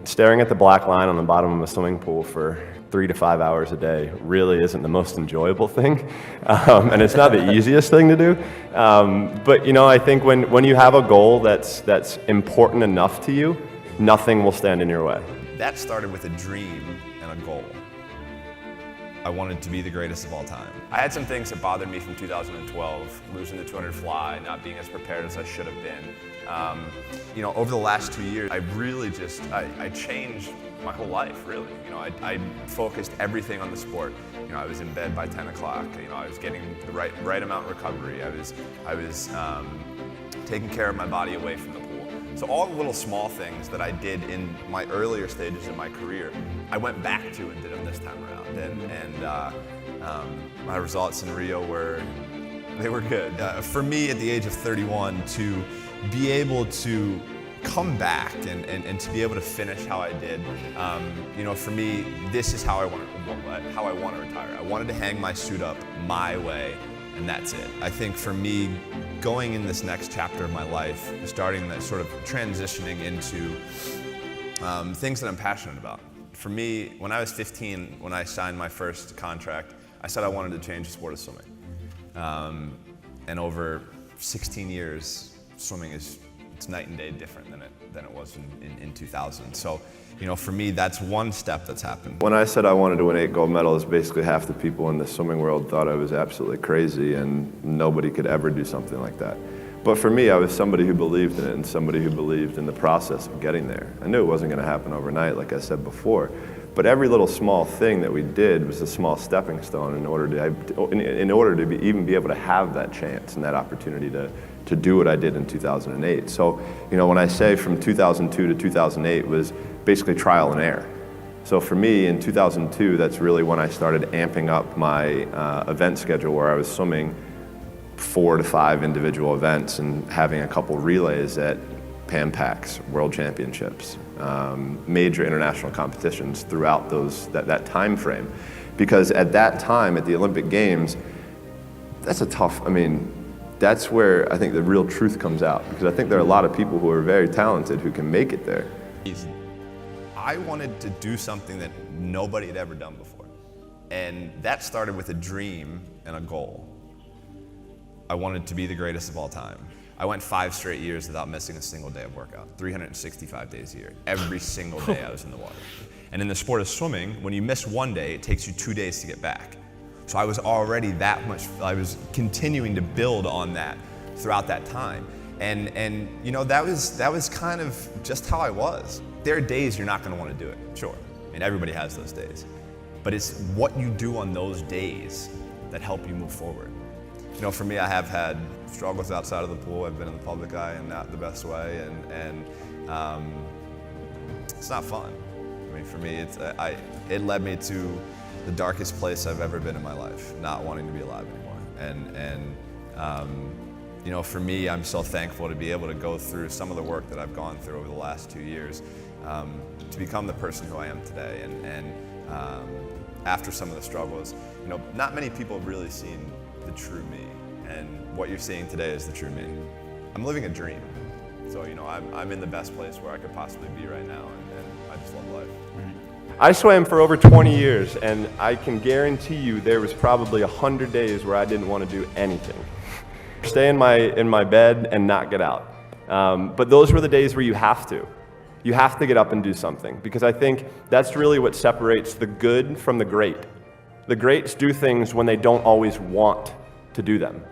staring at the black line on the bottom of a swimming pool for 3 to 5 hours a day really isn't the most enjoyable thing, and it's not the easiest thing to do. But I think when you have a goal that's important enough to you, nothing will stand in your way. That started with a dream and a goal. I wanted to be the greatest of all time. I had some things that bothered me from 2012, losing the 200 fly, not being as prepared as I should have been. Over the last 2 years, I really I changed my whole life, really. I focused everything on the sport. I was in bed by 10 o'clock. I was getting the right amount of recovery. I was taking care of my body away from the pool. So all the little small things that I did in my earlier stages in my career, I went back to and did them this time around. And my results in Rio were good. For me, at the age of 31, to be able to come back and to be able to finish how I did, for me, this is how I want to retire. I wanted to hang my suit up my way, and that's it. I think for me, going in this next chapter of my life, starting that sort of transitioning into things that I'm passionate about. For me, when I was 15, when I signed my first contract, I said I wanted to change the sport of swimming. And over 16 years, swimming it's night and day different than it was in 2000. So, for me, that's one step that's happened. When I said I wanted to win 8 gold medals, basically half the people in the swimming world thought I was absolutely crazy and nobody could ever do something like that. But for me, I was somebody who believed in it and somebody who believed in the process of getting there. I knew it wasn't going to happen overnight, like I said before, but every little small thing that we did was a small stepping stone in order to even be able to have that chance and that opportunity to do what I did in 2008. So, when I say from 2002 to 2008 was basically trial and error. So for me, in 2002, that's really when I started amping up my event schedule, where I was swimming 4 to 5 individual events and having a couple relays at Pan Pacs, World Championships, major international competitions throughout that time frame. Because at that time, at the Olympic Games, that's where I think the real truth comes out, because I think there are a lot of people who are very talented who can make it there. I wanted to do something that nobody had ever done before. And that started with a dream and a goal. I wanted to be the greatest of all time. I went 5 straight years without missing a single day of workout, 365 days a year. Every single day I was in the water. And in the sport of swimming, when you miss 1 day, it takes you 2 days to get back. So I was already I was continuing to build on that throughout that time. And that was kind of just how I was. There are days you're not going to want to do it, sure. Everybody has those days. But it's what you do on those days that help you move forward. For me, I have had struggles outside of the pool. I've been in the public eye and not the best way, and it's not fun. For me, it led me to the darkest place I've ever been in my life, not wanting to be alive anymore. For me, I'm so thankful to be able to go through some of the work that I've gone through over the last 2 years to become the person who I am today. And after some of the struggles, not many people have really seen the true me, and what you're seeing today is the true me. I'm living a dream, so I'm in the best place where I could possibly be right now, and I just love life. I swam for over 20 years, and I can guarantee you there was probably 100 days where I didn't want to do anything. Stay in my bed and not get out. But those were the days where you have to. You have to get up and do something, because I think that's really what separates the good from the great. The greats do things when they don't always want to do them.